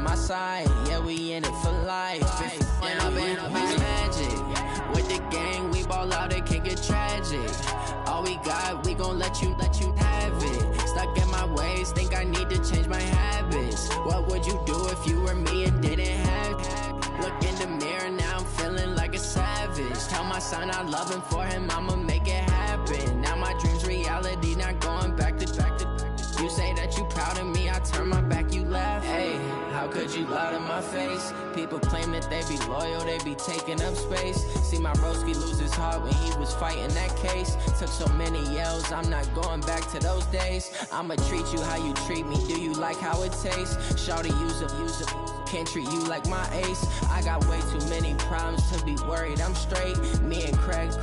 my side. Yeah, we in it for life. And I've been magic. With the gang, we ball out, it can get tragic. All we got, we gon' let you have it. Stuck in my ways, think I need to change my habits. What would you do if you were me and didn't have it? Look in the mirror, now I'm feeling like a savage. Tell my son I love him, for him I'ma make it happen. Now my dream's reality, not going back to. You say that you proud of me, I turn my back, you laugh. Hey, how could you lie to my face? People claim that they be loyal, they be taking up space. See my broski lose his heart when he was fighting that case. Took so many yells, I'm not going back to those days. I'ma treat you how you treat me, do you like how it tastes? Shawty, use it, can't treat you like my ace. I got way too many problems to be worried, I'm straight. Me and Craig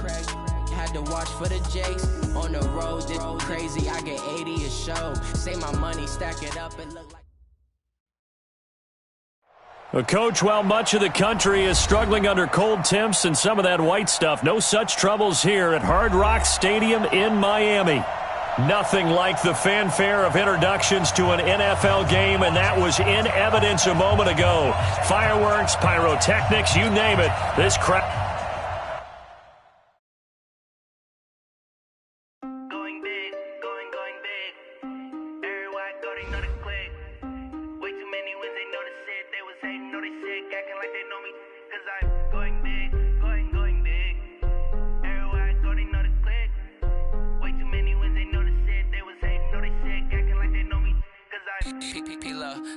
had to watch for the Jakes. On the road, this crazy, I get 80 a show. Save my money, stack it up, and look like... Coach, while much of the country is struggling under cold temps and some of that white stuff, no such troubles here at Hard Rock Stadium in Miami. Nothing like the fanfare of introductions to an NFL game, and that was in evidence a moment ago. Fireworks, pyrotechnics, you name it. This crowd...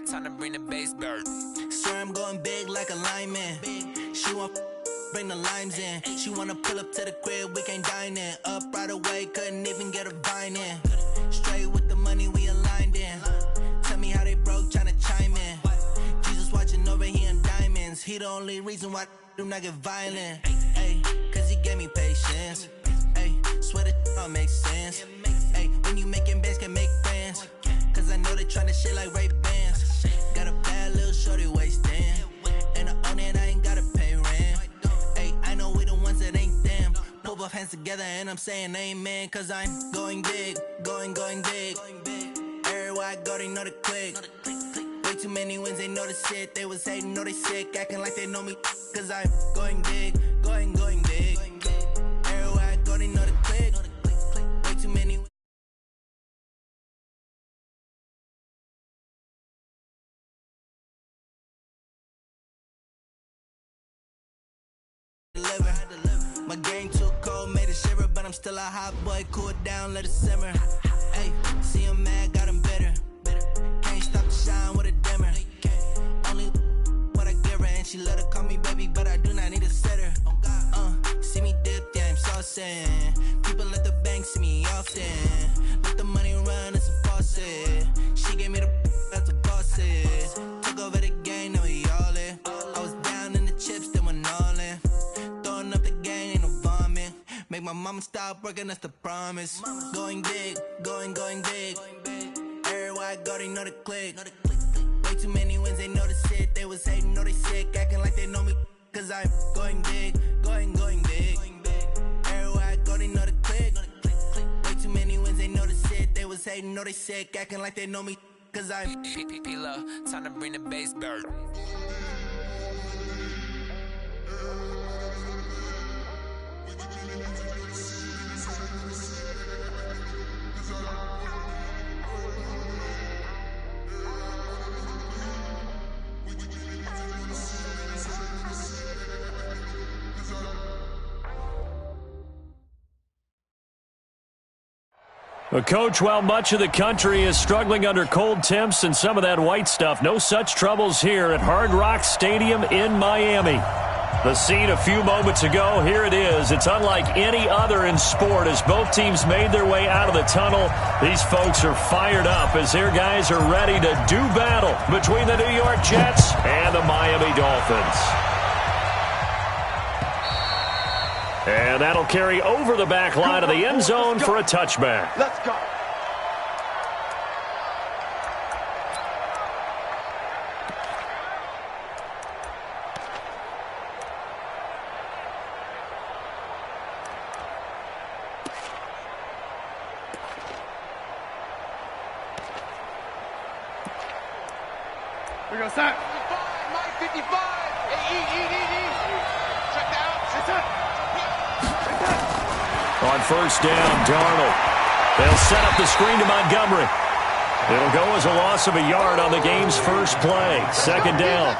Time to bring the bass bird. Swear I'm going big like a lineman. She want bring the limes in. She wanna pull up to the crib, we can't dine in. Up right away, couldn't even get a vine in. Straight with the money we aligned in. Tell me how they broke, tryna chime in. Jesus watching over here in diamonds. He the only reason why do not get violent. Ay, cause he gave me patience. Ay, swear that don't make sense. Ay, when you making bands can make friends. Cause I know they tryna shit like Ray-Bans. Got a bad little shorty wasting. And I own it, I ain't gotta pay rent. Ay, I know we the ones that ain't them. Pull both hands together and I'm saying amen. Cause I'm going big, going big. Everywhere I go, they know the click. Way too many wins, they know the shit. They was hating, know they sick, acting like they know me. Cause I'm going big, going big. Everywhere I go, they know the click. Way too many wins. My game too cold, made a shiver, but I'm still a hot boy. Cool it down, let it simmer. Hey, see him mad, got him bitter. Can't stop the shine with a dimmer. Only what I give her, and she let her call me baby, but I do not need a sitter. See me dip, yeah, I'm saucing. People at the bank see me often. Let the money run, it's a faucet. She gave me the that's a boss it. Took over the game, now we all in. I was down in the chips, then went all in. Throwing up the gang, ain't no vomit. Make my mama stop working, that's the promise. Going big, going big. Everywhere I go, they know the click. Way too many wins, they know the shit. They was hating, know they sick, acting like they know me. Cause I'm going big, going big. Everywhere I go, they know the click. Way too many wins, they know the shit. They was hating, know they sick, acting like they know me. Cause I'm P-P-P-Love, time to bring the bass bird. Coach, while much of the country is struggling under cold temps and some of that white stuff, no such troubles here at Hard Rock Stadium in Miami. The scene a few moments ago, here it is. It's unlike any other in sport as both teams made their way out of the tunnel. These folks are fired up as their guys are ready to do battle between the New York Jets and the Miami Dolphins. And that'll carry over the back line of the end zone for a touchback. Let's go. We go, Sack. On first down, Darnold. They'll set up the screen to Montgomery. It'll go as a loss of a yard on the game's first play. Second down.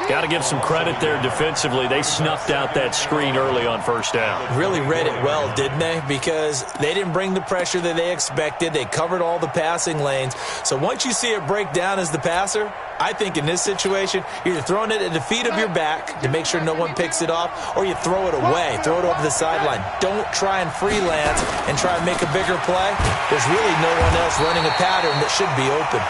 Got to give some credit there defensively. They snuffed out that screen early on first down. Really read it well, didn't they? Because they didn't bring the pressure that they expected. They covered all the passing lanes. So once you see it break down as the passer, I think in this situation, you're either throwing it at the feet of your back to make sure no one picks it off, or you throw it away, throw it over the sideline. Don't try and freelance and try and make a bigger play. There's really no one else running a pattern that should be open.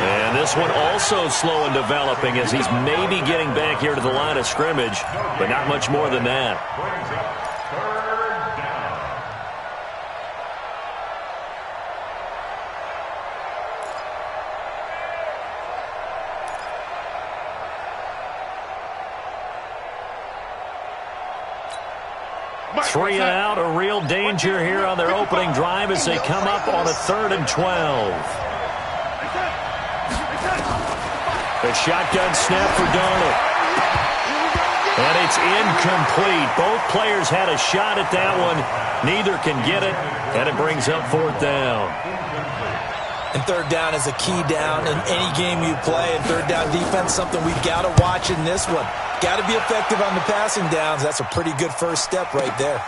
And this one also slow in developing as he's maybe getting back here to the line of scrimmage, but not much more than that. Three and out, a real danger here on their opening drive as they come up on a 3rd and 12. A shotgun snap for Darnold. And it's incomplete. Both players had a shot at that one. Neither can get it, and it brings up 4th down. And 3rd down is a key down in any game you play. And 3rd down defense, something we've got to watch in this one. Got to be effective on the passing downs. That's a pretty good first step right there.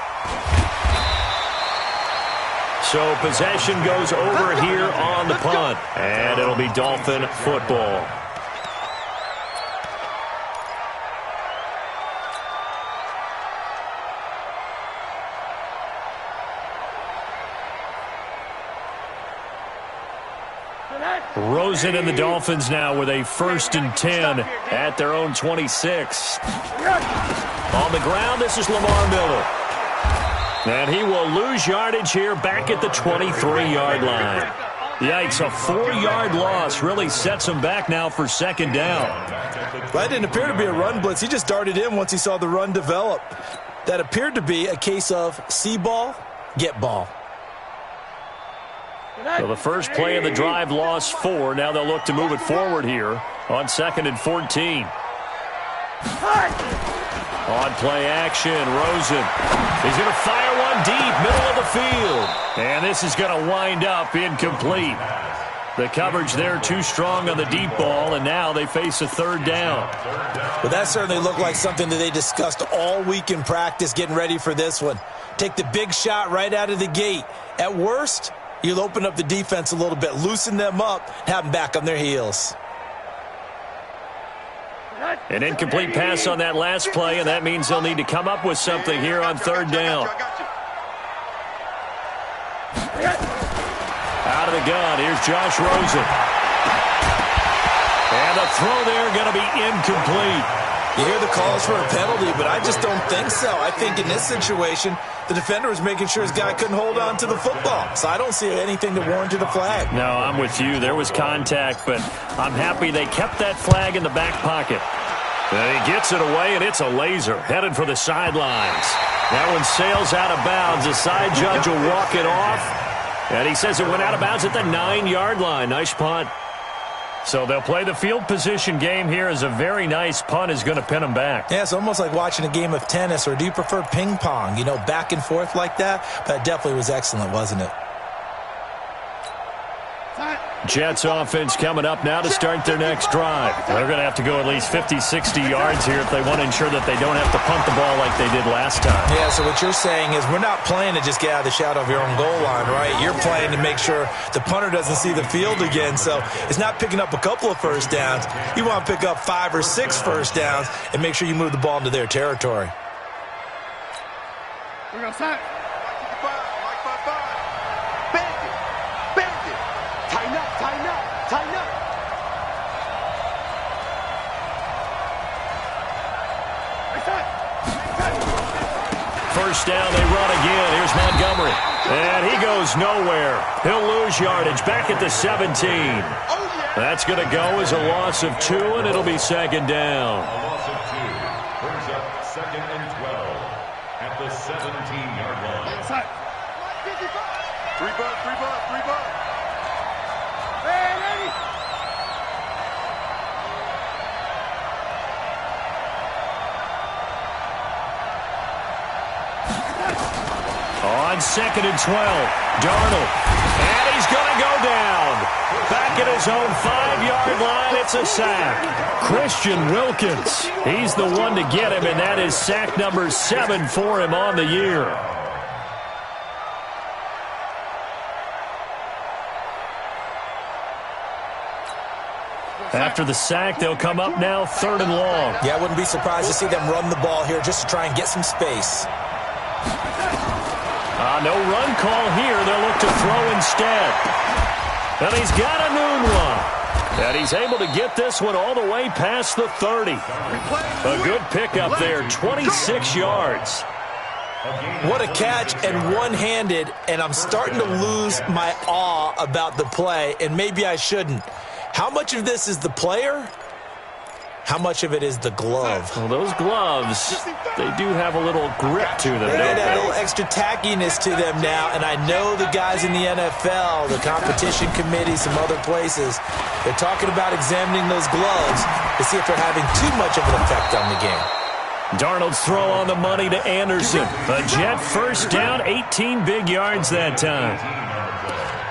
So possession goes over here on the punt, and it'll be Dolphin football. Rosen and the Dolphins now with a 1st and 10 at their own 26. On the ground, this is Lamar Miller. And he will lose yardage here back at the 23-yard line. Yikes, a 4-yard loss really sets him back now for 2nd down. That didn't appear to be a run blitz. He just darted in once he saw the run develop. That appeared to be a case of see ball, get ball. So the first play of the drive lost 4. Now they'll look to move it forward here on 2nd and 14. On play action, Rosen. He's going to fire one deep, middle of the field. And this is going to wind up incomplete. The coverage there too strong on the deep ball, and now they face a 3rd down. Well, that certainly looked like something that they discussed all week in practice getting ready for this one. Take the big shot right out of the gate. At worst, you'll open up the defense a little bit, loosen them up, have them back on their heels. An incomplete pass on that last play, and that means they'll need to come up with something here on 3rd down. Out of the gun, here's Josh Rosen. And the throw there going to be incomplete. You hear the calls for a penalty, but I just don't think so. I think in this situation, the defender was making sure his guy couldn't hold on to the football. So I don't see anything that warranted a flag. No, I'm with you. There was contact, but I'm happy they kept that flag in the back pocket. And he gets it away, and it's a laser headed for the sidelines. That one sails out of bounds. The side judge will walk it off. And he says it went out of bounds at the 9-yard line. Nice punt. So they'll play the field position game here as a very nice punt is going to pin them back. Yeah, it's almost like watching a game of tennis, or do you prefer ping pong? You know, back and forth like that? That definitely was excellent, wasn't it? Jets offense coming up now to start their next drive. They're going to have to go at least 50, 60 yards here if they want to ensure that they don't have to punt the ball like they did last time. Yeah, so what you're saying is we're not playing to just get out of the shadow of your own goal line, right? You're playing to make sure the punter doesn't see the field again. So it's not picking up a couple of first downs. You want to pick up 5 or 6 first downs and make sure you move the ball into their territory. We're going to start. First down, they run again. Here's Montgomery. And he goes nowhere. He'll lose yardage back at the 17. That's going to go as a loss of 2, and it'll be 2nd down. A loss of 2 brings up 2nd and 12 at the 17-yard line. 3 bucks, 3 bucks, 3 bucks. Hey, lady. on 2nd and 12. Darnold. And he's going to go down. Back at his own 5-yard line, it's a sack. Christian Wilkins. He's the one to get him, and that is sack number 7 for him on the year. After the sack, they'll come up now 3rd and long. Yeah, I wouldn't be surprised to see them run the ball here just to try and get some space. No run call here. They'll look to throw instead. And he's got a noon one. And he's able to get this one all the way past the 30. A good pickup there, 26 yards. What a catch, and one-handed, and I'm starting to lose my awe about the play, and maybe I shouldn't. How much of this is the player? How much of it is the glove? Well, those gloves, they do have a little grip to them, They don't got a they? little extra tackiness to them now, and I know the guys in the NFL, the competition committee, some other places, they're talking about examining those gloves to see if they're having too much of an effect on the game. Darnold's throw on the money to Anderson. A Jet first down, 18 big yards that time.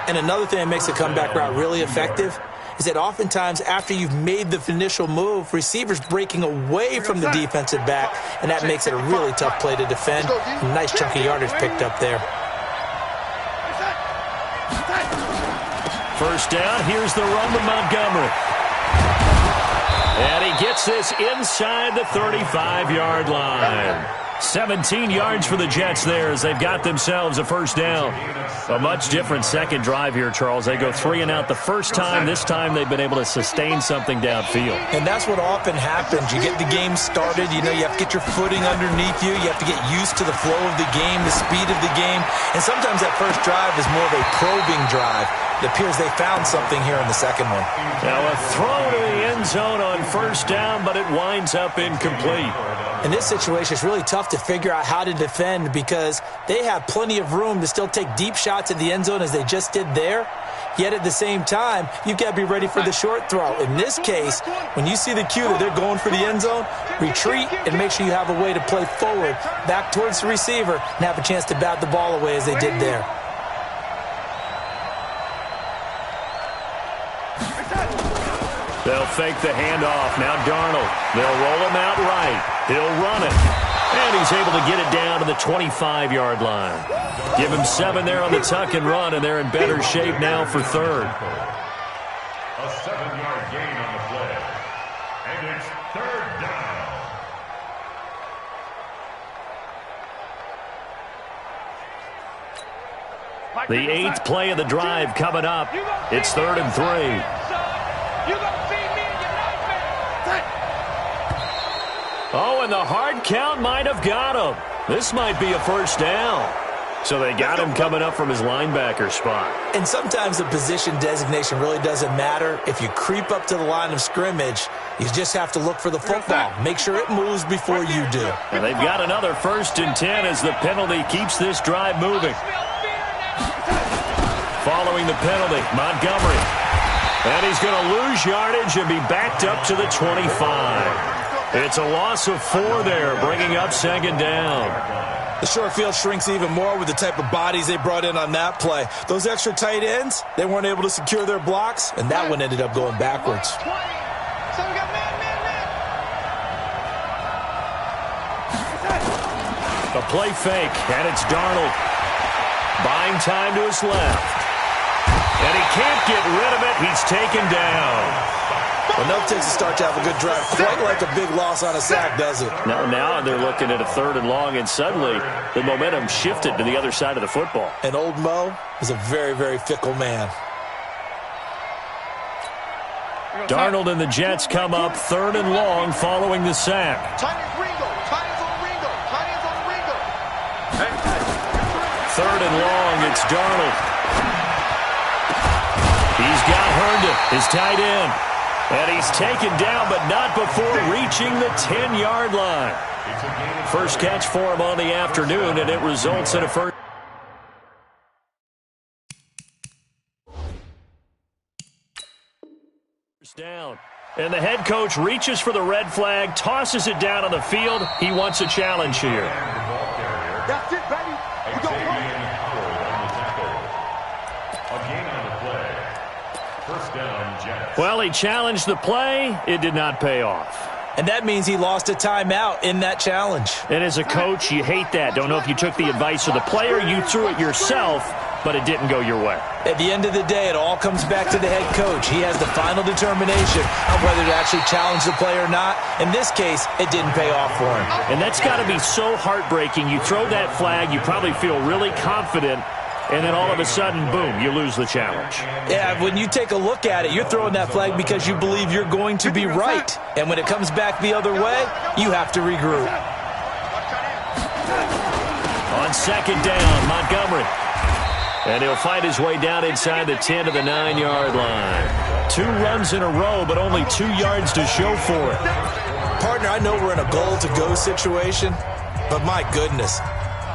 And another thing that makes the comeback route really effective is that oftentimes after you've made the initial move, receivers breaking away from the defensive back, and that makes it a really tough play to defend. A nice chunk of yardage picked up there. First down, here's the run to Montgomery. And he gets this inside the 35-yard line. 17 yards for the Jets there as they've got themselves a first down. A much different second drive here, Charles. They go 3 and out the first time. This time they've been able to sustain something downfield. And that's what often happens. You get the game started. You know, you have to get your footing underneath you. You have to get used to the flow of the game, the speed of the game. And sometimes that first drive is more of a probing drive. It appears they found something here in the second one. Now a throw to the end zone on first down, but it winds up incomplete. In this situation, it's really tough to figure out how to defend because they have plenty of room to still take deep shots at the end zone as they just did there. Yet at the same time, you've got to be ready for the short throw. In this case, when you see the cue that they're going for the end zone, retreat and make sure you have a way to play forward, back towards the receiver, and have a chance to bat the ball away as they did there. They'll fake the handoff. Now Darnold. They'll roll him out right. He'll run it. And he's able to get it down to the 25-yard line. Give him 7 there on the tuck and run, and they're in better shape now for third. A 7-yard gain on the play. And it's 3rd down. The 8th play of the drive coming up. It's 3rd and 3. Oh, and the hard count might have got him. This might be a first down. So they got him coming up from his linebacker spot. And sometimes the position designation really doesn't matter. If you creep up to the line of scrimmage, you just have to look for the football. Make sure it moves before you do. And they've got another 1st and 10 as the penalty keeps this drive moving. Following the penalty, Montgomery. And he's going to lose yardage and be backed up to the 25. It's a loss of 4 there, bringing up 2nd down. The short field shrinks even more with the type of bodies they brought in on that play. Those extra tight ends, they weren't able to secure their blocks, and that one ended up going backwards. A play fake, and it's Darnold. Buying time to his left. And he can't get rid of it. He's taken down. Well, no takes a start to have a good drive. Quite like a big loss on a sack, does it? Now they're looking at a 3rd and long, and suddenly the momentum shifted to the other side of the football. And old Mo is a very, very fickle man. Darnold and the Jets come up 3rd and long following the sack. 3rd and long, it's Darnold. He's got Herndon, his tight end. And he's taken down, but not before reaching the 10-yard line. First catch for him on the afternoon, and it results in a first down. And the head coach reaches for the red flag, tosses it down on the field. He wants a challenge here. That's it, baby. We go home. Well, he challenged the play. It did not pay off. And that means he lost a timeout in that challenge. And as a coach, you hate that. Don't know if you took the advice of the player, you threw it yourself, but it didn't go your way. At the end of the day, it all comes back to the head coach. He has the final determination of whether to actually challenge the play or not. In this case, it didn't pay off for him. And that's got to be so heartbreaking. You throw that flag, you probably feel really confident, and then all of a sudden, boom, you lose the challenge. Yeah, when you take a look at it, you're throwing that flag because you believe you're going to be right. And when it comes back the other way, you have to regroup. On second down, Montgomery. And he'll fight his way down inside the 10 to the 9-yard line. 2 runs in a row, but only 2 yards to show for it. Partner, I know we're in a goal-to-go situation, but my goodness,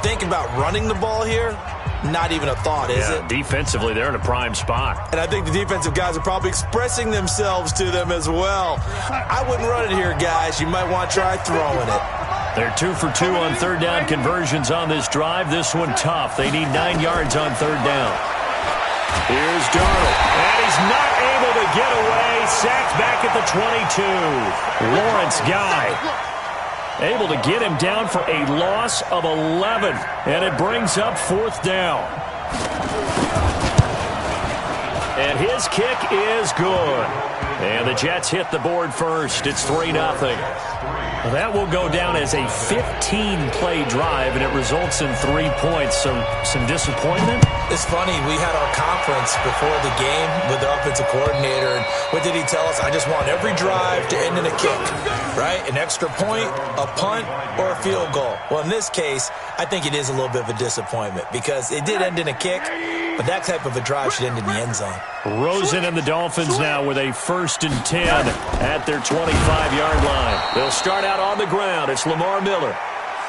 think about running the ball here. Not even a thought, is it? Defensively, they're in a prime spot. And I think the defensive guys are probably expressing themselves to them as well. I wouldn't run it here, guys. You might want to try throwing it. They're 2 for 2 on third down conversions on this drive. This one tough. They need 9 yards on third down. Here's Darnold. And he's not able to get away. Sacked back at the 22. Lawrence Guy able to get him down for a loss of 11. And it brings up fourth down. And his kick is good. And the Jets hit the board first. It's 3-0. Well, that will go down as a 15-play drive, and it results in 3 points. So some disappointment? It's funny. We had our conference before the game with the offensive coordinator, and what did he tell us? I just want every drive to end in a kick, right? An extra point, a punt, or a field goal. Well, in this case, I think it is a little bit of a disappointment because it did end in a kick, but that type of a drive should end in the end zone. Rosen and the Dolphins now with a 1st and 10 at their 25-yard line. They'll start out on the ground. It's Lamar Miller.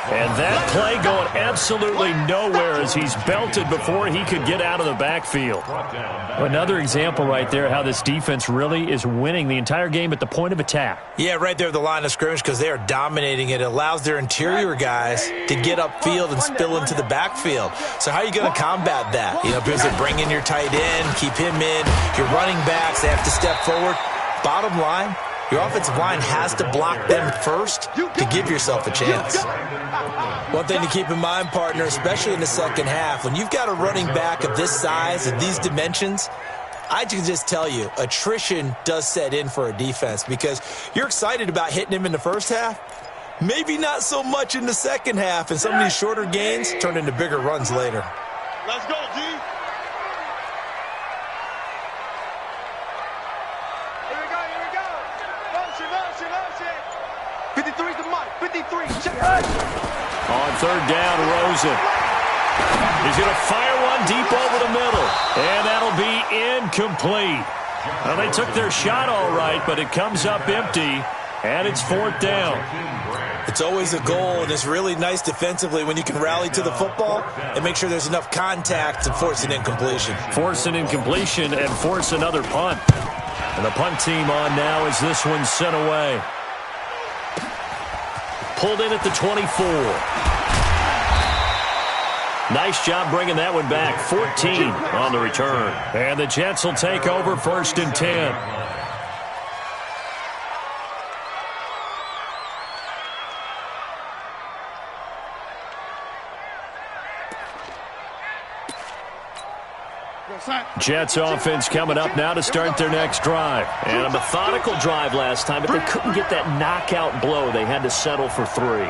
And that play going absolutely nowhere as he's belted before he could get out of the backfield. Another example right there how this defense really is winning the entire game at the point of attack. Yeah, right there at the line of scrimmage because they are dominating it. It allows their interior guys to get upfield and spill into the backfield. So how are you going to combat that? You know, because they bring in your tight end, keep him in. Your running backs, they have to step forward. Bottom line, your offensive line has to block them first to give yourself a chance. One thing to keep in mind, partner, especially in the second half, when you've got a running back of this size, of these dimensions, I can just tell you, attrition does set in for a defense because you're excited about hitting him in the first half. Maybe not so much in the second half, and some of these shorter gains turn into bigger runs later. Let's go, G. Here we go. Motion. 53's the mic. 53. Check it. On third down, Rosen. He's going to fire one deep over the middle. And that'll be incomplete. Well, they took their shot all right, but it comes up empty. And it's fourth down. It's always a goal, and it's really nice defensively when you can rally to the football and make sure there's enough contact to force an incompletion. Force an incompletion and force another punt. And the punt team on now as this one's sent away. Pulled in at the 24. Nice job bringing that one back. 14 on the return. And the Jets will take over 1st and 10. Jets offense coming up now to start their next drive. And a methodical drive last time, but they couldn't get that knockout blow. They had to settle for 3.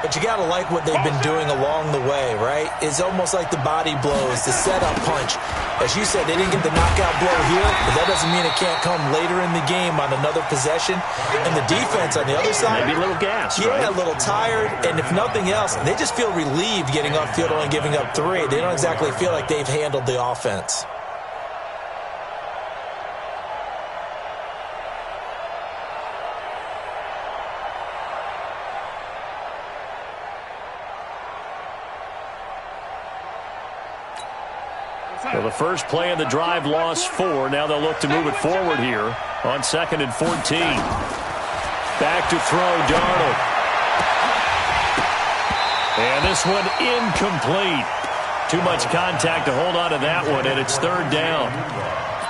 But you got to like what they've been doing along the way, right? It's almost like the body blows, the setup punch. As you said, they didn't get the knockout blow here, but that doesn't mean it can't come later in the game on another possession. And the defense on the other side, maybe a little gas, yeah, right? A little tired. And if nothing else, they just feel relieved getting upfield, only giving up 3. They don't exactly feel like they've handled the offense. Well, the first play of the drive lost 4. Now they'll look to move it forward here on 2nd and 14. Back to throw, Darnold. And this one incomplete. Too much contact to hold on to that one, and it's 3rd down.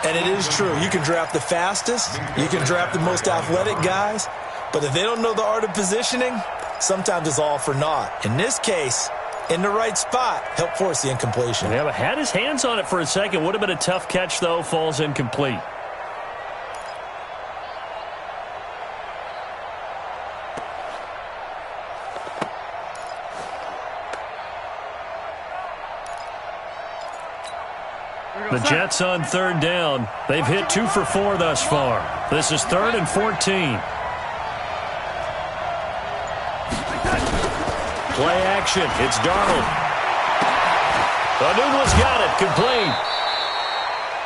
And it is true. You can draft the fastest, you can draft the most athletic guys, but if they don't know the art of positioning, sometimes it's all for naught. In this case, in the right spot, help force the incompletion. Yeah, but had his hands on it for a second. Would have been a tough catch, though. Falls incomplete. The Jets on third down. They've hit 2 for 4 thus far. This is 3rd and 14. Play action. It's Darnold. Anunwa's got it. Complete.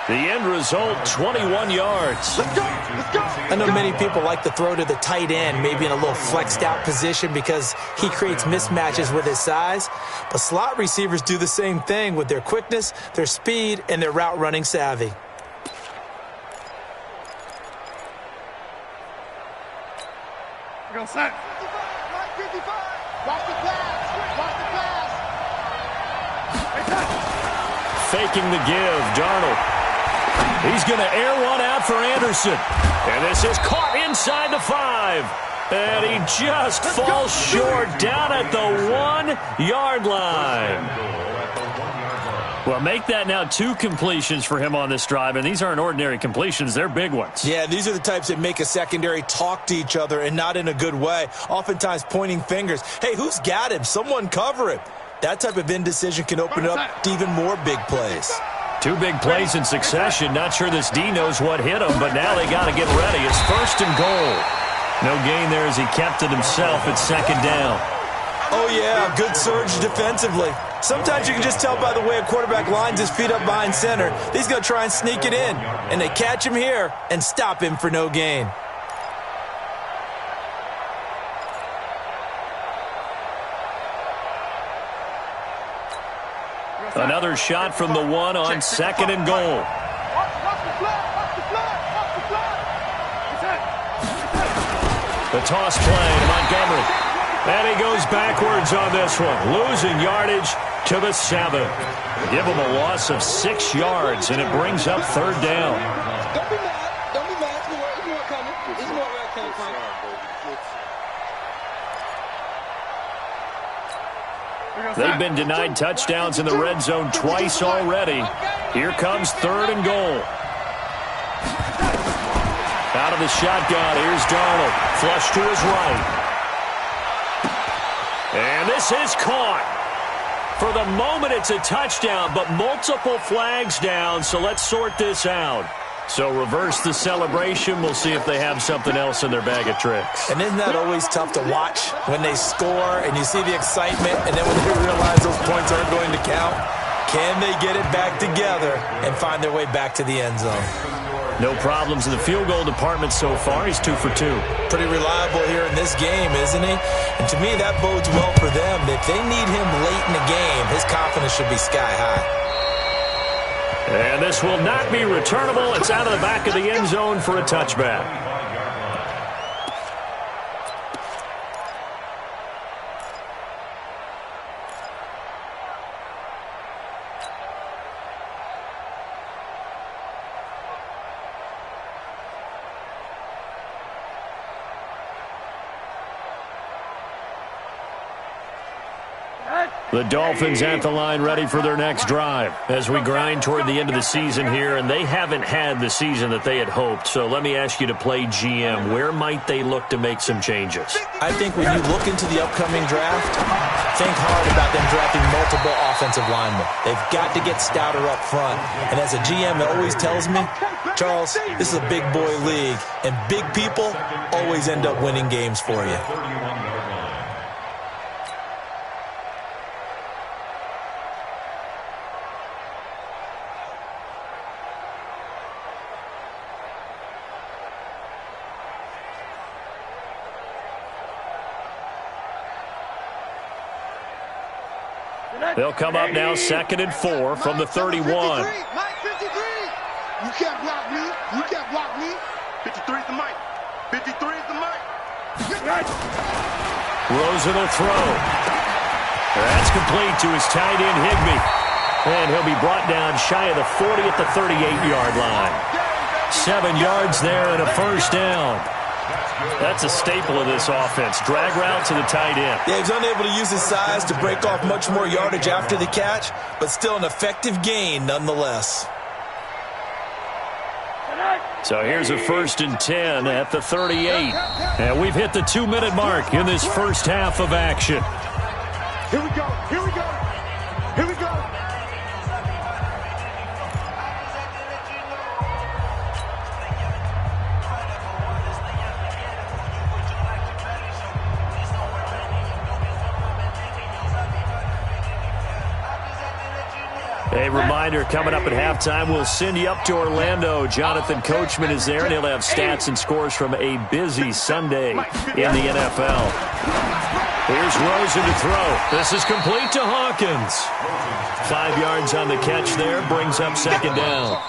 The end result, 21 yards. Let's go. Let's go. I know many people like to throw to the tight end, maybe in a little flexed out position because he creates mismatches with his size. But slot receivers do the same thing with their quickness, their speed, and their route running savvy. Go set. 55. Watch the pass. Watch the pass. Faking the give, Darnold. He's going to air one out for Anderson. And this is caught inside the 5. And he just falls short down at the 1-yard line. Well, make that now 2 completions for him on this drive, and these aren't ordinary completions. They're big ones. Yeah, these are the types that make a secondary talk to each other and not in a good way, oftentimes pointing fingers. Hey, who's got him? Someone cover him. That type of indecision can open up to even more big plays. 2 big plays in succession. Not sure this D knows what hit him, but now they got to get ready. It's 1st and goal. No gain there as he kept it himself at 2nd down. Oh, yeah, good surge defensively. Sometimes you can just tell by the way a quarterback lines his feet up behind center. He's going to try and sneak it in, and they catch him here and stop him for no gain. Another shot from the 1 on 2nd and goal. The toss play to Montgomery. And he goes backwards on this one, losing yardage to the 7. Give him a loss of 6 yards, and it brings up 3rd down. Don't be mad. Don't be mad. There's more coming. There's more where it came from. They've been denied touchdowns in the red zone twice already. Here comes 3rd and goal. Out of the shotgun, here's Darnold. Flush to his right. And this is caught. For the moment, it's a touchdown, but multiple flags down, so let's sort this out. So reverse the celebration. We'll see if they have something else in their bag of tricks. And isn't that always tough to watch when they score and you see the excitement, and then when they realize those points aren't going to count? Can they get it back together and find their way back to the end zone? No problems in the field goal department so far. He's 2 for 2. Pretty reliable here in this game, isn't he? And to me, that bodes well for them. If they need him late in the game, his confidence should be sky high. And this will not be returnable. It's out of the back of the end zone for a touchback. The Dolphins at the line ready for their next drive as we grind toward the end of the season here, and they haven't had the season that they had hoped. So let me ask you to play GM. Where might they look to make some changes? I think when you look into the upcoming draft, think hard about them drafting multiple offensive linemen. They've got to get stouter up front. And as a GM, it always tells me, Charles, this is a big boy league, and big people always end up winning games for you. They'll come up now 2nd and 4 from the 31. Mike 53. You can't block me. You can't block me. 53 is the mic. 53 is the mic. Rosen will throw. That's complete to his tight end, Higbee. And he'll be brought down shy of the 40 at the 38-yard line. 7 yards there and a first down. That's a staple of this offense. Drag route to the tight end. Yeah, he's unable to use his size to break off much more yardage after the catch, but still an effective gain nonetheless. So here's a 1st and 10 at the 38. And we've hit the 2-minute mark in this first half of action. Here we go. Here we go. Here we go. A reminder, coming up at halftime, we'll send you up to Orlando. Jonathan Coachman is there, and he'll have stats and scores from a busy Sunday in the NFL. Here's Rosen to throw. This is complete to Hawkins. 5 yards on the catch there, brings up 2nd down.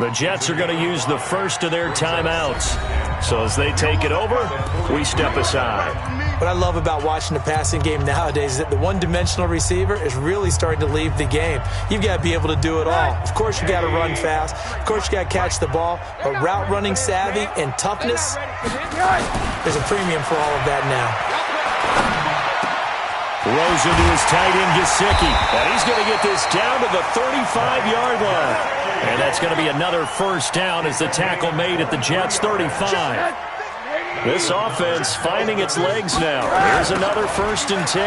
The Jets are going to use the first of their timeouts. So as they take it over, we step aside. What I love about watching the passing game nowadays is that the one-dimensional receiver is really starting to leave the game. You've got to be able to do it all. Of course, you got to run fast. Of course, you got to catch the ball. But route running savvy and toughness, there's a premium for all of that now. Rosen to his tight end, Gesicki. And he's going to get this down to the 35-yard line. And that's going to be another first down as the tackle made at the Jets' 35. This offense finding its legs now. Here's another 1st and 10.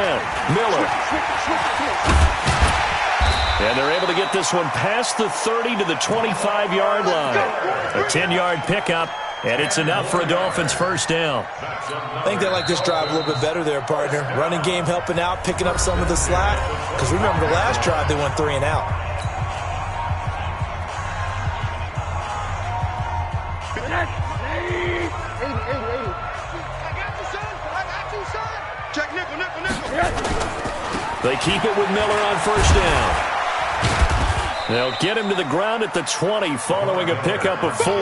Miller. And they're able to get this one past the 30 to the 25-yard line. A 10-yard pickup, and it's enough for a Dolphins first down. I think they like this drive a little bit better there, partner. Running game helping out, picking up some of the slack. Because remember, the last drive they went 3 and out. They keep it with Miller on first down. They'll get him to the ground at the 20 following a pickup of 4.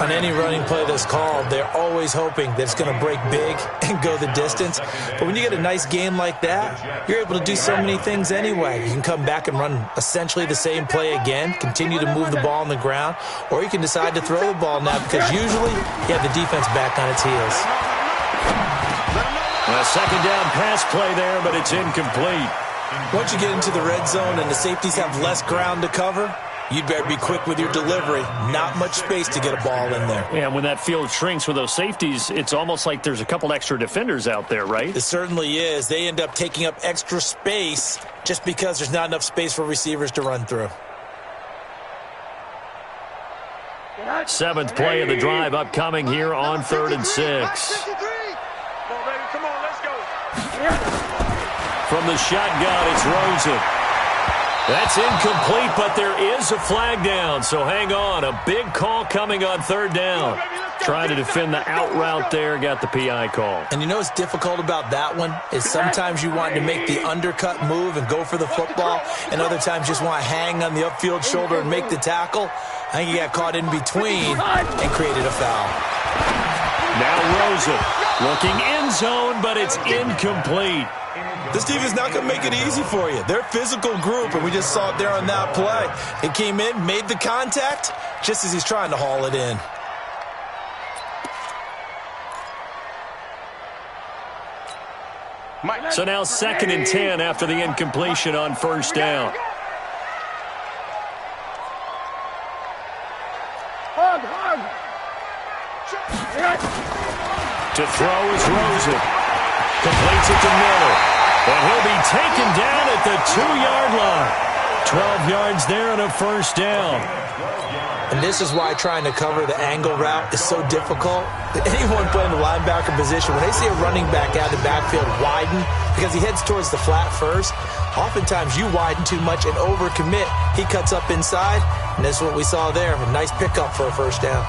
On any running play that's called, they're always hoping that it's going to break big and go the distance. But when you get a nice game like that, you're able to do so many things anyway. You can come back and run essentially the same play again, continue to move the ball on the ground, or you can decide to throw the ball now because usually you have the defense back on its heels. A 2nd down pass play there, but it's incomplete. Once you get into the red zone and the safeties have less ground to cover, you'd better be quick with your delivery. Not much space to get a ball in there. Yeah, when that field shrinks with those safeties, it's almost like there's a couple extra defenders out there, right? It certainly is. They end up taking up extra space just because there's not enough space for receivers to run through. 7th play of the drive upcoming here on 3rd and 6. Come on, let's go. From the shotgun, it's Rosen. That's incomplete, but there is a flag down, so hang on. A big call coming on 3rd down. Trying to defend the out route there, got the PI call. And you know what's difficult about that one is sometimes you want to make the undercut move and go for the football, and other times you just want to hang on the upfield shoulder and make the tackle. I think he got caught in between and created a foul. Now Rosen looking end zone, but it's incomplete. This team is not going to make it easy for you. They're a physical group, and we just saw it there on that play. It came in, made the contact, just as he's trying to haul it in. So now 2nd and 10 after the incompletion on first down. To throw is Rosen. Completes it to Miller. And he'll be taken down at the 2-yard line. 12 yards there and a first down. And this is why trying to cover the angle route is so difficult. Anyone playing the linebacker position, when they see a running back out of the backfield widen, because he heads towards the flat first, oftentimes you widen too much and overcommit. He cuts up inside, and this is what we saw there. A nice pickup for a first down.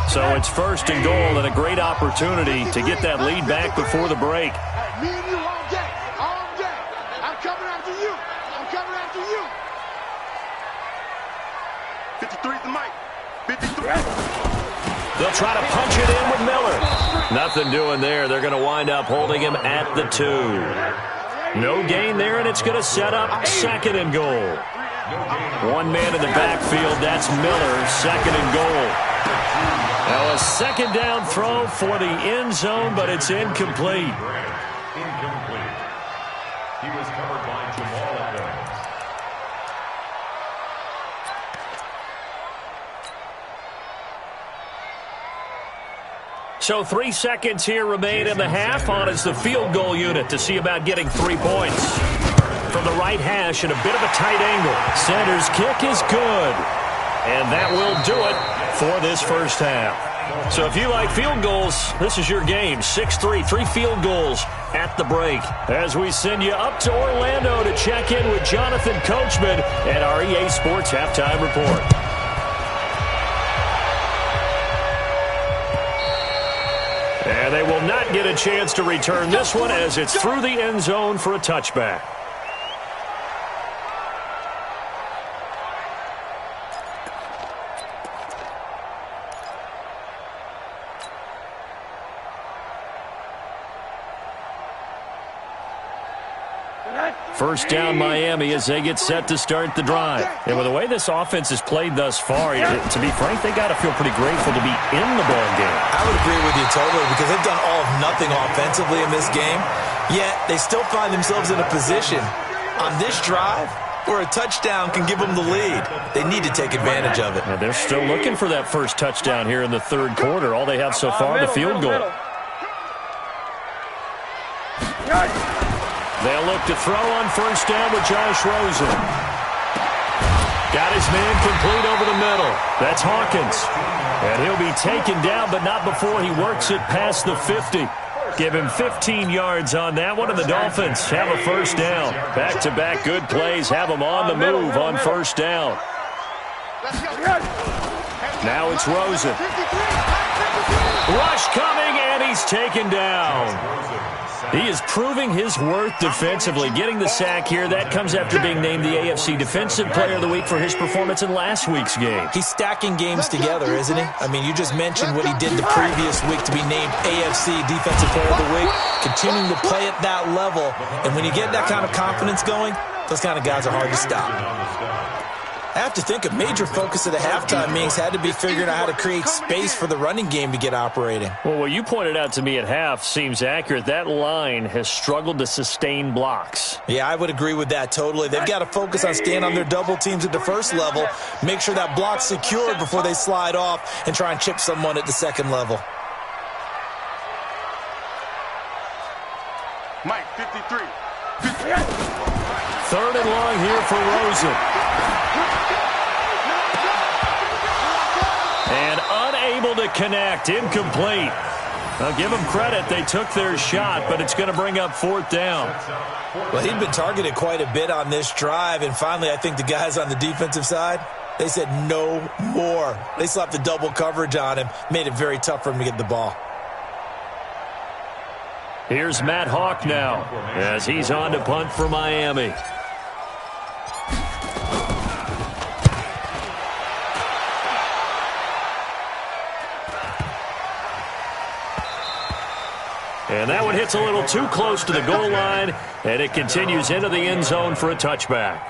So it's 1st and goal and a great opportunity to get that lead back before the break. Me and you all day. All day. I'm coming after you. I'm coming after you. 53's the mic. 53. They'll try to punch it in with Miller. Nothing doing there. They're going to wind up holding him at the 2. No gain there, and it's going to set up second and goal. One man in the backfield. That's Miller, second and goal. Now a second down throw for the end zone, but it's incomplete. Incomplete. He was covered by Jamal Adams. So 3 seconds here remain in the half. On is the field goal unit to see about getting 3 points. From the right hash and a bit of a tight angle. Center's kick is good. And that will do it for this first half. So if you like field goals, this is your game. 6-3, 3 field goals at the break. As we send you up to Orlando to check in with Jonathan Coachman at our EA Sports Halftime Report. And they will not get a chance to return this one as it's through the end zone for a touchback. First down Miami as they get set to start the drive. And with the way this offense has played thus far, to be frank, they got to feel pretty grateful to be in the ball game. I would agree with you totally because they've done all of nothing offensively in this game, yet they still find themselves in a position on this drive where a touchdown can give them the lead. They need to take advantage of it. And they're still looking for that first touchdown here in the third quarter. All they have so far, the field goal. They'll look to throw on first down with Josh Rosen. Got his man complete over the middle. That's Hawkins. And he'll be taken down, but not before he works it past the 50. Give him 15 yards on that one, and the Dolphins have a first down. Back-to-back good plays have them on the move on first down. Now it's Rosen. Rush coming, and he's taken down. He is proving his worth defensively, getting the sack here. That comes after being named the AFC Defensive Player of the Week for his performance in last week's game. He's stacking games together, isn't he? I mean, you just mentioned what he did the previous week to be named AFC Defensive Player of the Week, continuing to play at that level. And when you get that kind of confidence going, those kind of guys are hard to stop. I have to think a major focus of the halftime meetings had to be figuring out how to create space for the running game to get operating. Well, what you pointed out to me at half seems accurate. That line has struggled to sustain blocks. Yeah, I would agree with that totally. They've got to focus on staying on their double teams at the first level, make sure that block's secured before they slide off and try and chip someone at the second level. Mike, 53. Third and long here for Rosen. And unable to connect. Incomplete. I'll give them credit. They took their shot, but it's going to bring up fourth down. Well, he'd been targeted quite a bit on this drive, and finally I think the guys on the defensive side, they said no more. They slapped the double coverage on him, made it very tough for him to get the ball. Here's Matt Hawk now as he's on to punt for Miami. And that one hits a little too close to the goal line, and it continues into the end zone for a touchback.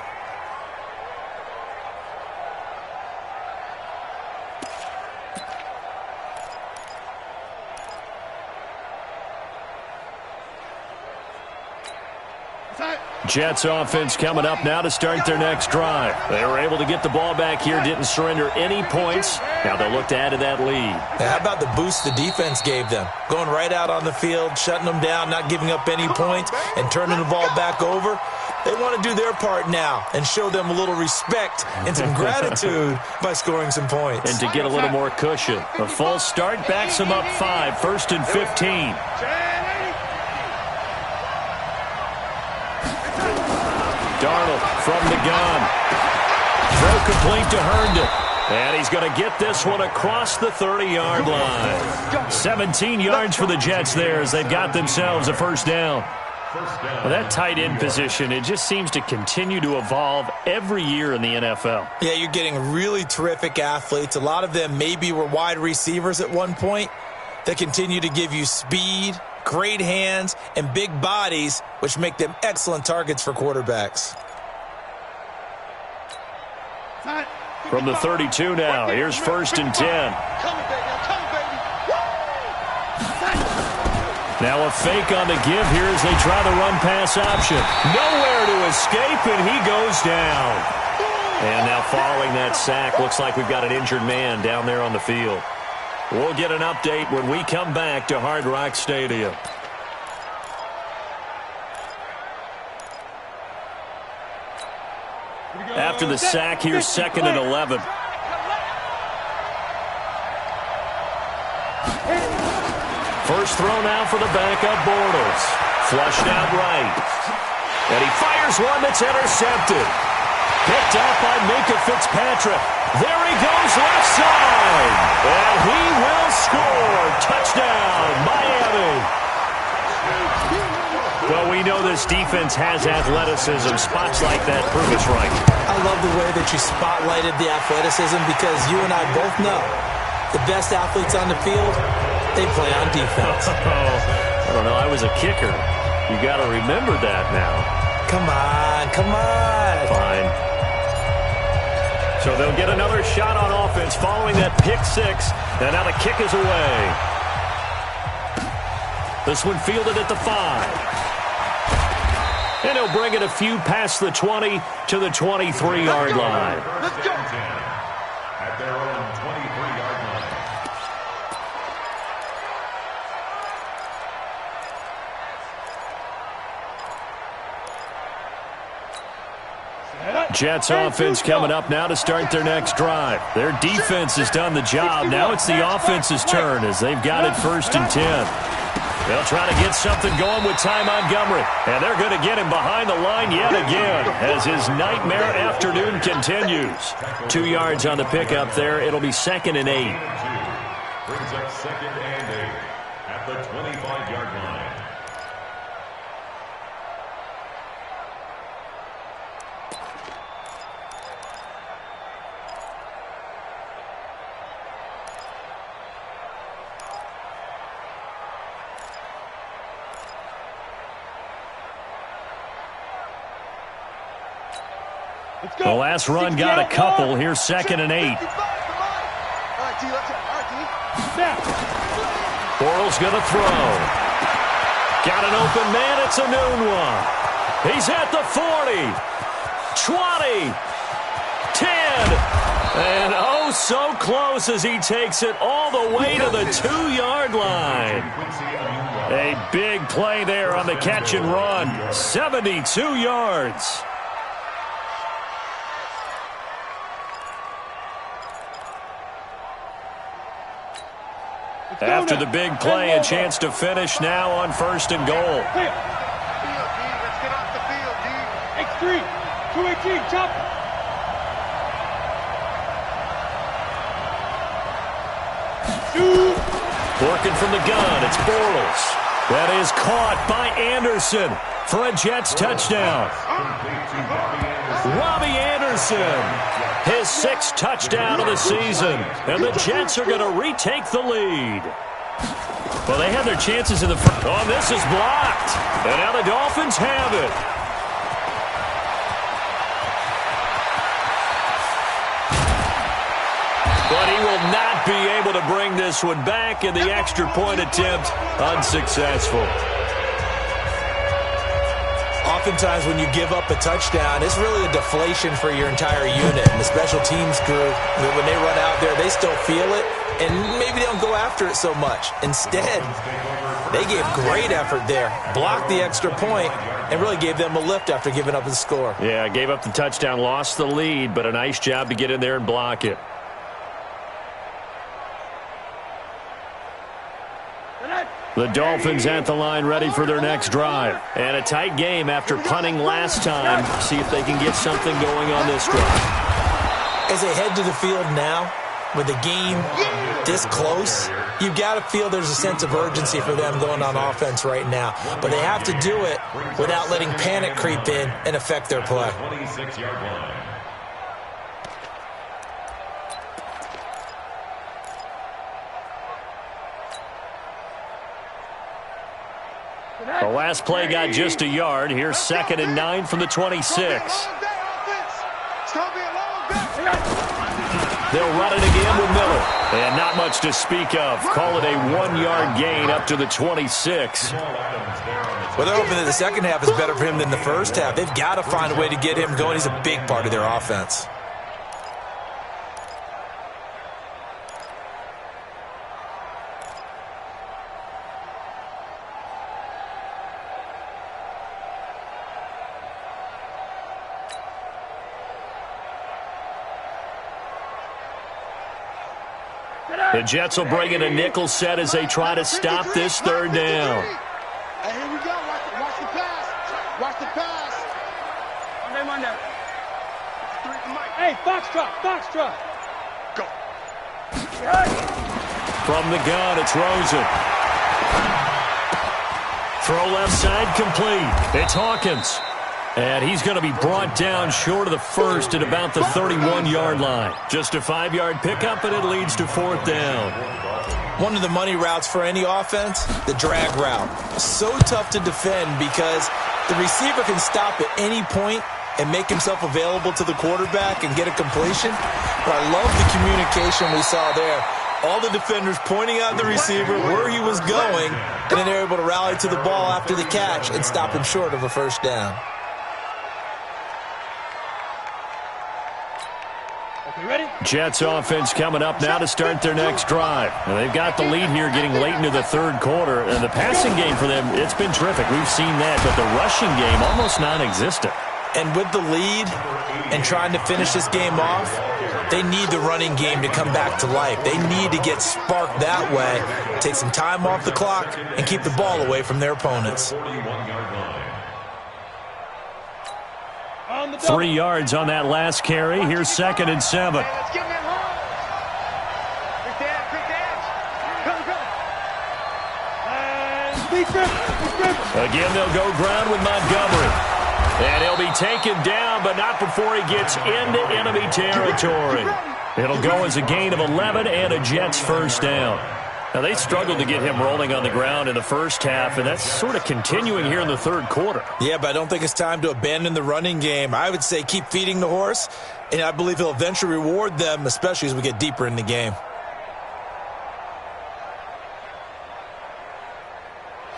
Jets offense coming up now to start their next drive. They were able to get the ball back here, didn't surrender any points. Now they'll look to add to that lead. How about the boost the defense gave them? Going right out on the field, shutting them down, not giving up any points, and turning the ball back over. They want to do their part now and show them a little respect and some gratitude by scoring some points. And to get a little more cushion. A false start backs them up 5, 1st and 15. Darnold from the gun. Throw complete to Herndon. And he's going to get this one across the 30-yard line. 17 yards for the Jets there as they've got themselves a first down. Well, that tight end position, it just seems to continue to evolve every year in the NFL. Yeah, you're getting really terrific athletes. A lot of them maybe were wide receivers at one point that continue to give you speed, great hands, and big bodies, which make them excellent targets for quarterbacks. From the 32 now, here's 1st and 10. Now a fake on the give here as they try the run-pass option. Nowhere to escape, and he goes down. And now following that sack, looks like we've got an injured man down there on the field. We'll get an update when we come back to Hard Rock Stadium. After the sack, here's 2nd and 11. First throw now for the backup, Bortles. Flushed out right. And he fires one that's intercepted. Picked up by Minka Fitzpatrick. There he goes left side. And he will score. Touchdown, Miami. Well, we know this defense has athleticism. Spots like that prove us right. I love the way that you spotlighted the athleticism because you and I both know the best athletes on the field, they play on defense. I don't know. I was a kicker. You got to remember that now. Come on, come on. Fine. So they'll get another shot on offense following that pick six. And now the kick is away. This one fielded at the 5. And he'll bring it a few past the 20 to the 23-yard line. Let's go. At their own 23-yard line. Jets offense coming up now to start their next drive. Their defense has done the job. Now it's the offense's turn as they've got it 1st and 10. They'll try to get something going with Ty Montgomery. And they're going to get him behind the line yet again as his nightmare afternoon continues. 2 yards on the pickup there. It'll be 2nd and 8. Brings up 2nd and 8 at the 25-yard line. The last run got a couple. Here's 2nd and 8. Bortles going to throw. Got an open man. It's a noon one. He's at the 40, 20, 10, and oh so close as he takes it all the way to the 2-yard line. A big play there on the catch and run. 72 yards. After the big play, a chance to finish now on 1st and goal. Let's get off the field, D. X3, 218, chop. Working from the gun, it's Bortles. That is caught by Anderson for a Jets touchdown. Robbie Anderson. His 6th touchdown of the season. And the Jets are going to retake the lead. Well, they had their chances in the front. Oh, this is blocked. And now the Dolphins have it. But he will not be able to bring this one back, and the extra point attempt unsuccessful. Oftentimes when you give up a touchdown, it's really a deflation for your entire unit. And the special teams crew, when they run out there, they still feel it, and maybe they don't go after it so much. Instead, they gave great effort there, blocked the extra point, and really gave them a lift after giving up the score. Yeah, gave up the touchdown, lost the lead, but a nice job to get in there and block it. The Dolphins at the line ready for their next drive. And a tight game after punting last time. See if they can get something going on this drive. As they head to the field now, with the game this close, you've got to feel there's a sense of urgency for them going on offense right now. But they have to do it without letting panic creep in and affect their play. 26-yard line. The last play got just a yard. Here's 2nd and 9 from the 26. They'll run it again with Miller. And not much to speak of. Call it a 1-yard gain up to the 26. Well, they're hoping that the second half is better for him than the first half. They've got to find a way to get him going. He's a big part of their offense. The Jets will bring in a nickel set as they try to stop this 3rd down. Hey, here we go. Watch the pass. Watch the pass. Monday. Hey, Foxtrot. Go. From the gun, it's Rosen. Throw left side complete. It's Hawkins. And he's going to be brought down short of the first at about the 31-yard line. Just a 5-yard pickup, and it leads to 4th down. One of the money routes for any offense, the drag route. So tough to defend because the receiver can stop at any point and make himself available to the quarterback and get a completion. But I love the communication we saw there. All the defenders pointing out the receiver where he was going, and then they're able to rally to the ball after the catch and stop him short of a first down. Jets offense coming up now to start their next drive. Now, they've got the lead here getting late into the 3rd quarter. And the passing game for them, it's been terrific. We've seen that. But the rushing game, almost non-existent. And with the lead and trying to finish this game off, they need the running game to come back to life. They need to get sparked that way, take some time off the clock, and keep the ball away from their opponents. 3 yards on that last carry. Here's 2nd and 7. Let's get him home. Quick dash. Again, they'll go ground with Montgomery. And he'll be taken down, but not before he gets into enemy territory. It'll go as a gain of 11 and a Jets first down. Now, they struggled to get him rolling on the ground in the first half, and that's sort of continuing here in the 3rd quarter. Yeah, but I don't think it's time to abandon the running game. I would say keep feeding the horse, and I believe he'll eventually reward them, especially as we get deeper in the game.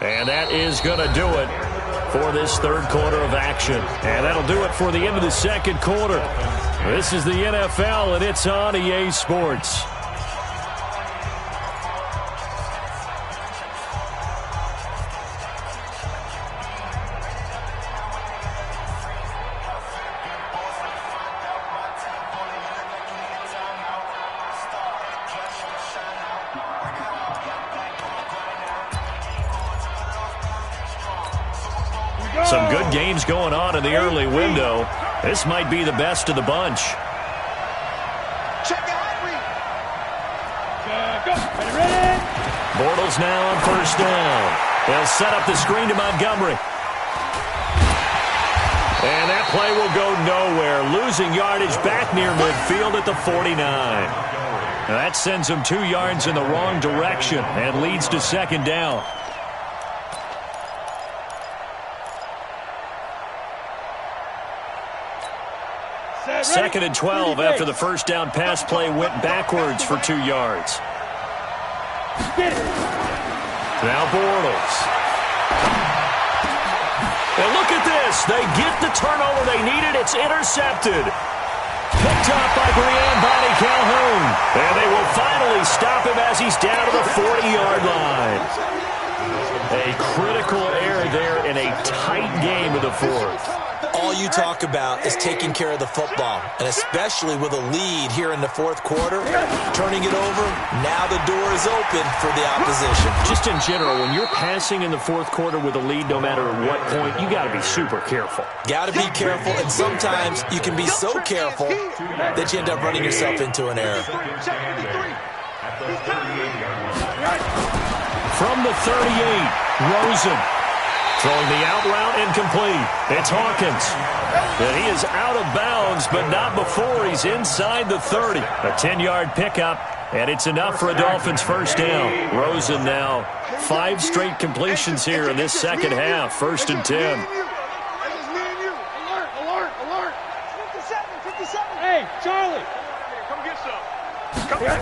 And that is going to do it for this 3rd quarter of action. And that'll do it for the end of the 2nd quarter. This is the NFL, and it's on EA Sports. Some good games going on in the early window. This might be the best of the bunch. Bortles now on first down. They'll set up the screen to Montgomery. And that play will go nowhere. Losing yardage back near midfield at the 49. Now that sends them 2 yards in the wrong direction and leads to 2nd down. Second and 12 after the first down pass play went backwards for 2 yards. Now Bortles. And look at this. They get the turnover they needed. It's intercepted. Picked up by Brian Bonnie Calhoun. And they will finally stop him as he's down to the 40-yard line. A critical error there in a tight game of the 4th. all you talk about is taking care of the football, and especially with a lead here in the fourth quarter, turning it over, now the door is open for the opposition. Just in general, when you're passing in the fourth quarter with a lead, no matter what point, you got to be super careful. Got to be careful, and sometimes you can be so careful that you end up running yourself into an error. From the 38, Rosen. Throwing the out route incomplete. It's Hawkins. And he is out of bounds, but not before he's inside the 30. A 10-yard pickup, and it's enough for a Dolphins first down. Rosen now 5 straight completions here in this second half. 1st and 10. Alert. 57. Hey, Charlie. Come get some. Come back.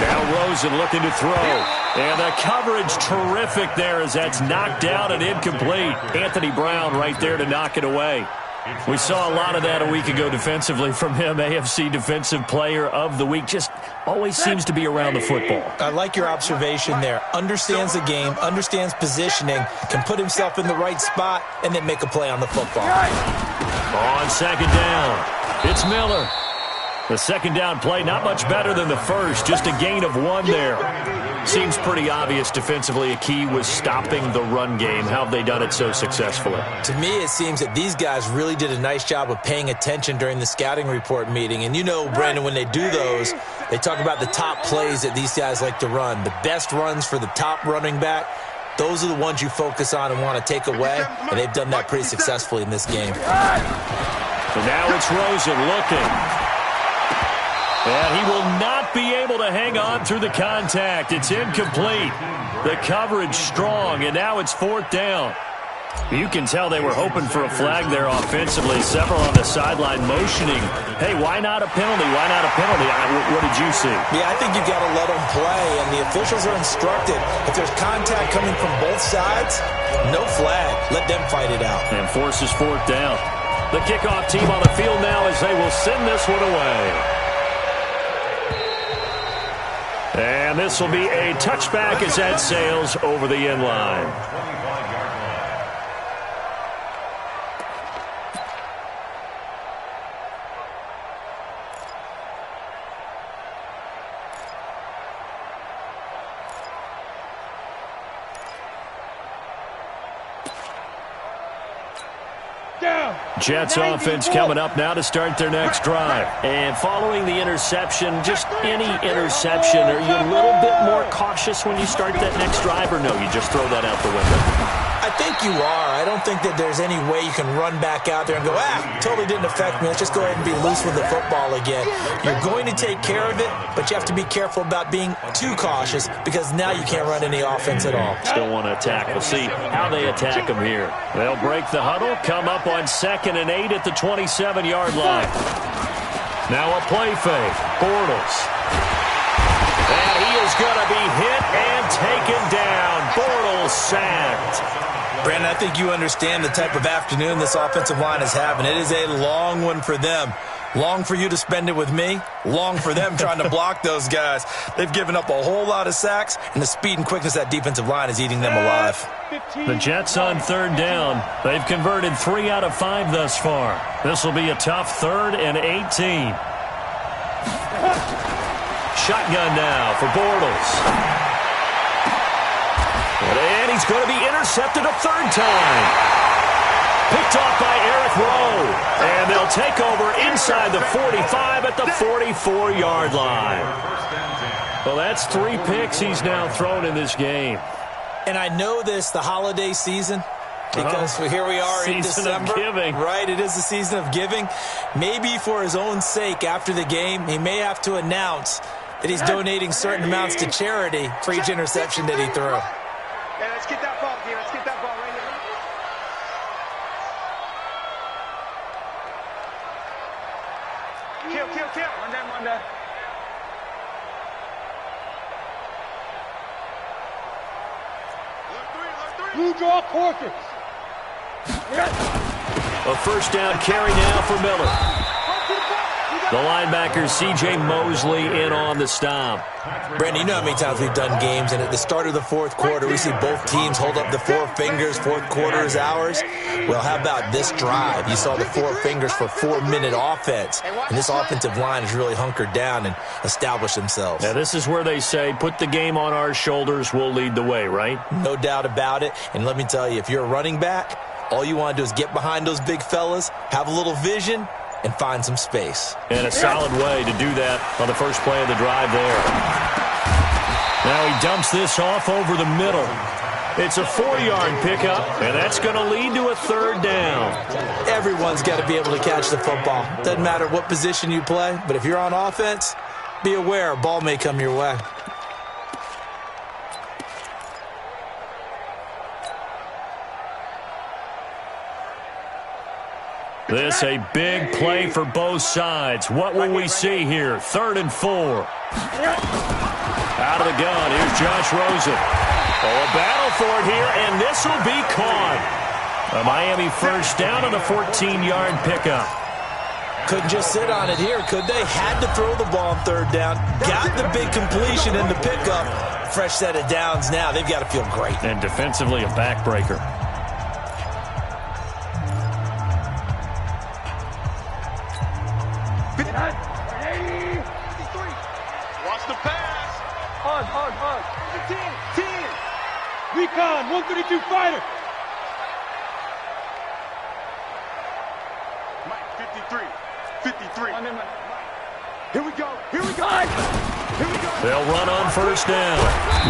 Now Rosen looking to throw. And the coverage terrific there as that's knocked down and incomplete. Anthony Brown right there to knock it away. We saw a lot of that a week ago defensively from him. AFC Defensive Player of the Week. Just always seems to be around the football. I like your observation there. Understands the game, understands positioning, can put himself in the right spot, and then make a play on the football. On second down, it's Miller. The second down play, not much better than the first, just a gain of 1 there. Seems pretty obvious defensively a key was stopping the run game. How have they done it so successfully? To me, it seems that these guys really did a nice job of paying attention during the scouting report meeting. And you know, Brandon, when they do those, they talk about the top plays that these guys like to run. The best runs for the top running back, those are the ones you focus on and want to take away. And they've done that pretty successfully in this game. So now it's Rosen looking. And he will not be able to hang on through the contact. It's incomplete. The coverage strong, and now it's 4th down. You can tell they were hoping for a flag there offensively. Several on the sideline motioning. Hey, why not a penalty? Why not a penalty? What did you see? Yeah, I think you've got to let them play, and the officials are instructed. If there's contact coming from both sides, no flag. Let them fight it out. And forces 4th down. The kickoff team on the field now as they will send this one away. And this will be a touchback as that sails over the end line. Jets offense coming up now to start their next drive. And following the interception, just any interception, are you a little bit more cautious when you start that next drive, or no, you just throw that out the window? I think you are. I don't think that there's any way you can run back out there and go, totally didn't affect me. Let's just go ahead and be loose with the football again. You're going to take care of it, but you have to be careful about being too cautious because now you can't run any offense at all. Still want to attack. We'll see how they attack them here. They'll break the huddle, come up on 2nd and 8 at the 27-yard line. Now a play fake. Bortles. And he is going to be hit and taken down. Bortles sacked. Brandon, I think you understand the type of afternoon this offensive line is having. It is a long one for them. Long for you to spend it with me. Long for them trying to block those guys. They've given up a whole lot of sacks, and the speed and quickness of that defensive line is eating them alive. The Jets on 3rd down. They've converted 3 out of 5 thus far. This will be a tough 3rd and 18. Shotgun now for Bortles. And he's going to be intercepted a 3rd time. Picked off by Eric Rowe. And they'll take over inside the 45 at the 44-yard line. Well, that's 3 picks he's now thrown in this game. And I know this, the holiday season, because here we are in December. Season of giving. Right, it is the season of giving. Maybe for his own sake after the game, he may have to announce that he's donating certain amounts to charity for each interception that he threw. Yeah, let's get that ball here. Let's get that ball right here. Kill. One down. Blue draw quarters. A 1st down carry now for Miller. The linebacker, C.J. Mosley, in on the stop. Brandon, you know how many times we've done games, and at the start of the fourth quarter, we see both teams hold up the four fingers, fourth quarter is ours. Well, how about this drive? You saw the four fingers for 4-minute offense, and this offensive line has really hunkered down and established themselves. Now, this is where they say, put the game on our shoulders, we'll lead the way, right? No doubt about it, and let me tell you, if you're a running back, all you want to do is get behind those big fellas, have a little vision, and find some space. And a solid way to do that on the first play of the drive there. Now he dumps this off over the middle. It's a 4-yard pickup, and that's going to lead to a third down. Everyone's got to be able to catch the football. Doesn't matter what position you play, but if you're on offense, be aware a ball may come your way. This a big play for both sides. What will we see here? 3rd and 4. Out of the gun, here's Josh Rosen. Oh, a battle for it here, and this will be caught. A Miami first down on a 14-yard pickup. Couldn't just sit on it here, could they? Had to throw the ball on 3rd down. Got the big completion in the pickup. Fresh set of downs now. They've got to feel great. And defensively, a backbreaker. Watch the pass. Hug. 10. Recon, 132 fighter. Mike, 53. Here we go. They'll run on first down.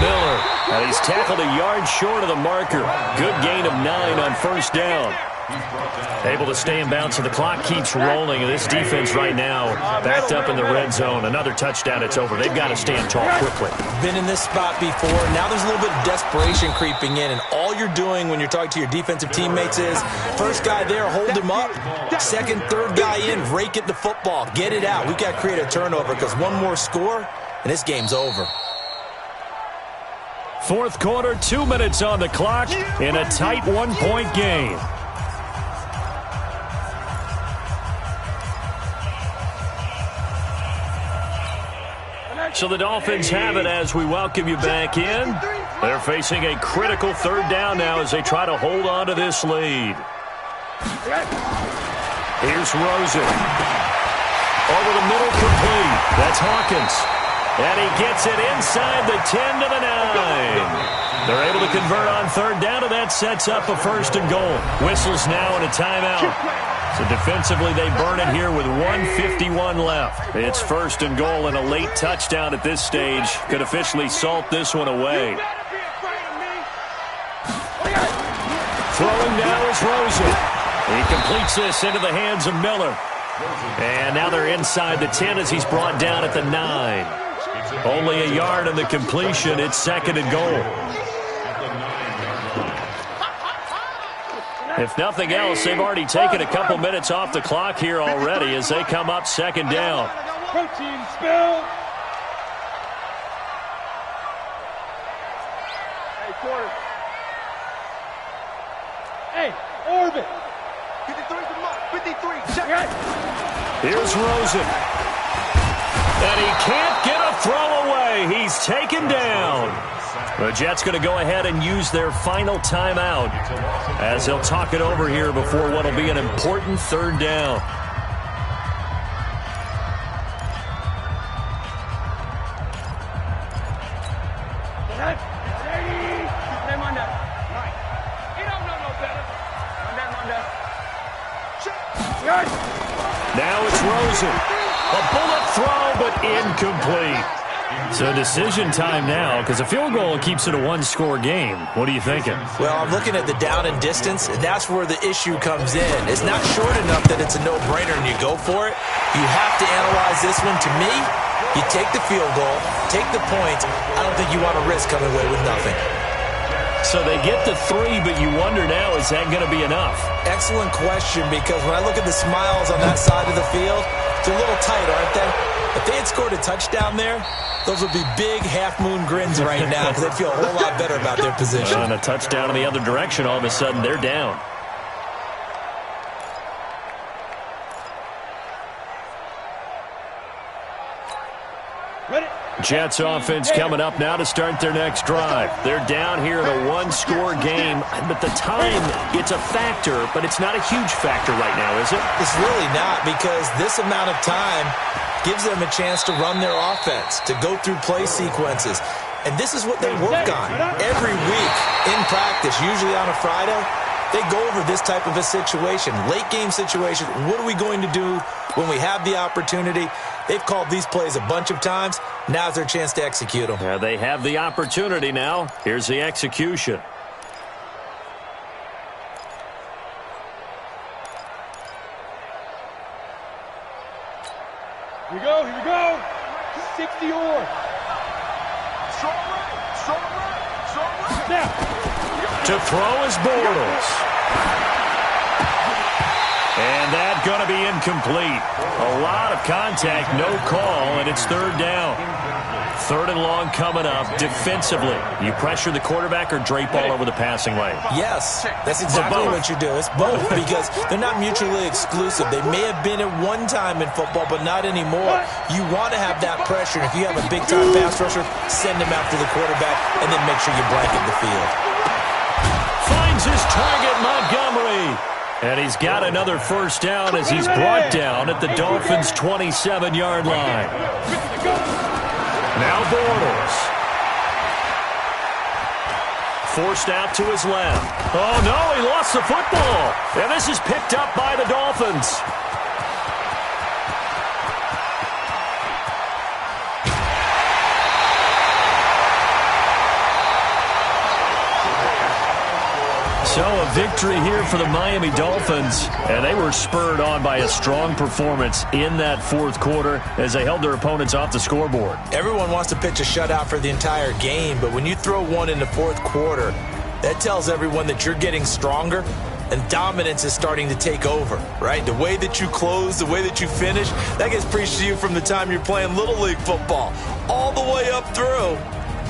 Miller, and he's tackled a yard short of the marker. Good gain of 9 on first down. Able to stay in bounds, so the clock keeps rolling. And this defense right now backed up in the red zone. Another touchdown, it's over. They've got to stand tall quickly. Been in this spot before. Now there's a little bit of desperation creeping in, and all you're doing when you're talking to your defensive teammates is first guy there, hold him up. Second, third guy in, rake at the football. Get it out. We've got to create a turnover because one more score, and this game's over. Fourth quarter, 2 minutes on the clock in a tight 1-point game. So the Dolphins have it as we welcome you back in. They're facing a critical 3rd down now as they try to hold on to this lead. Here's Rosen. Over the middle, complete. That's Hawkins. And he gets it inside the 10 to the 9. They're able to convert on 3rd down, and that sets up a 1st and goal. Whistles now and a timeout. So defensively, they burn it here with 1:51 left. It's 1st and goal, and a late touchdown at this stage could officially salt this one away. Throwing now is Rosen. He completes this into the hands of Miller. And now they're inside the 10 as he's brought down at the 9. Only a yard on the completion. It's 2nd and goal. If nothing else, they've already taken a couple minutes off the clock here already as they come up 2nd down. Protein spill. Hey, quarter. Hey, orbit. 53's the mark. 53. Check it. Here's Rosen. And he can't get a throw away. He's taken down. The Jets going to go ahead and use their final timeout as they'll talk it over here before what will be an important 3rd down. Now it's Rosen. A bullet throw, but incomplete. So decision time now, because a field goal keeps it a 1-score game. What are you thinking? Well, I'm looking at the down and distance, and that's where the issue comes in. It's not short enough that it's a no-brainer and you go for it. You have to analyze this one. To me, you take the field goal, take the points. I don't think you want to risk coming away with nothing. So they get the 3, but you wonder now, is that going to be enough? Excellent question, because when I look at the smiles on that side of the field, they're a little tight, aren't they? If they had scored a touchdown there, those would be big half-moon grins right now because they'd feel a whole lot better about their position. And a touchdown in the other direction, all of a sudden they're down. Jets offense coming up now to start their next drive. They're down here in a one-score game, but the time, it's a factor, but it's not a huge factor right now, is it? It's really not, because this amount of time gives them a chance to run their offense, to go through play sequences. And this is what they work on every week in practice, usually on a Friday. They go over this type of a situation, late game situation. What are we going to do when we have the opportunity? They've called these plays a bunch of times. Now's their chance to execute them. Yeah, they have the opportunity now. Here's the execution. Here we go. 60 or. To throw is Bortles. And that's going to be incomplete. A lot of contact, no call, and it's third down. Third and long coming up. Defensively, you pressure the quarterback or drape all over the passing lane? Yes, that's exactly what you do. It's both, because they're not mutually exclusive. They may have been at one time in football, but not anymore. You want to have that pressure. If you have a big-time pass rusher, send him after the quarterback, and then make sure you blanket the field. Finds his target, Montgomery. And he's got another first down as he's brought down at the Dolphins' 27-yard line. Now Bortles. Forced out to his left. Oh, no, he lost the football. And this is picked up by the Dolphins. So a victory here for the Miami Dolphins, and they were spurred on by a strong performance in that fourth quarter as they held their opponents off the scoreboard. Everyone wants to pitch a shutout for the entire game, but when you throw one in the fourth quarter, that tells everyone that you're getting stronger and dominance is starting to take over, right? The way that you close, the way that you finish, that gets preached to you from the time you're playing Little League football all the way up through,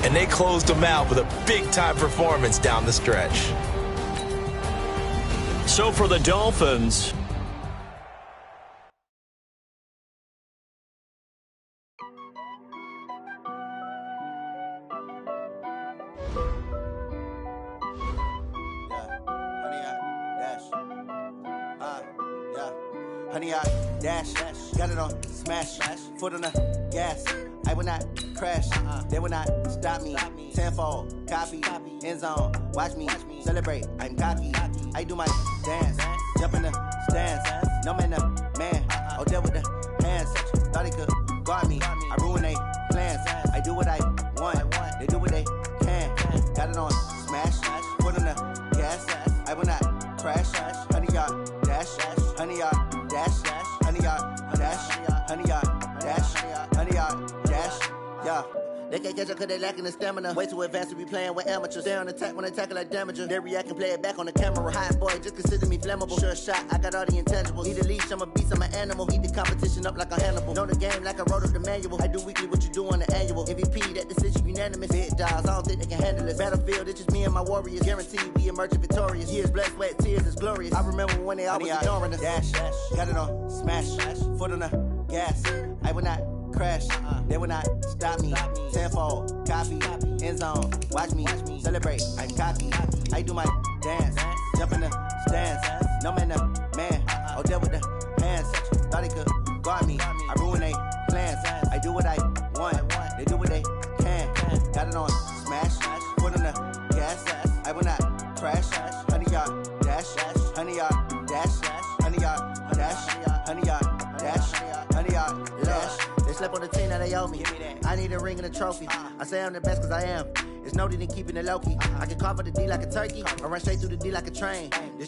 and they closed them out with a big-time performance down the stretch. So for the Dolphins, honey, I dash, got it on smash, foot on the gas. I will not crash, they will not stop me. Tenfold, copy, end zone, watch me celebrate. I'm cocky, I do my dance, jump in the stands. No man, the man, oh, deal with the hands. Thought he could guard me, I ruin they plans. I do what I want, they do what they can. Got it on smash, foot on the gas. I will not crash, honey, y'all dash, honey, y'all dash, honey, y'all dash, honey, y'all dash, honey, y'all dash, yeah. They can't catch up cause they lacking the stamina. Way too advanced to be playing with amateurs. Stay on attack when they tackle like damager. They react and play it back on the camera. Hot boy, just consider me flammable. Sure shot, I got all the intangibles. Need a leash, I'm a beast, I'm an animal. Eat the competition up like a Hannibal. Know the game like I wrote up the manual. I do weekly what you do on the annual. MVP, that decision unanimous. Big dogs, I don't think they can handle it. Battlefield, it's just me and my warriors. Guaranteed we emerging victorious. Years, blood, sweat, tears, it's glorious. I remember when they always ignoring us. Dash, got it on smash, foot on the gas. I will not crash, they will not stop me. Tenfold, copy, end zone, watch me celebrate. I'm cocky, I do my dance, jump in the stands. No man, the man, oh, deal with the hands. Thought he could guard me, I ruin they plans. I do what I want, they do what they can. Got it on smash, foot on the gas. I will not crash, honey, y'all dash, honey, y'all dash, honey, y'all dash, honey, y'all dash, honey, y'all dash. They slept on the team that they owe me. I need a ring and a trophy. I say I'm the best cause I am. It's no need in keeping it low-key. I can carve the D like a turkey or run straight through the D like a train. This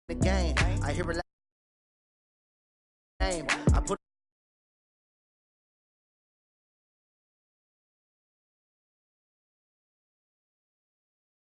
the game. I hear it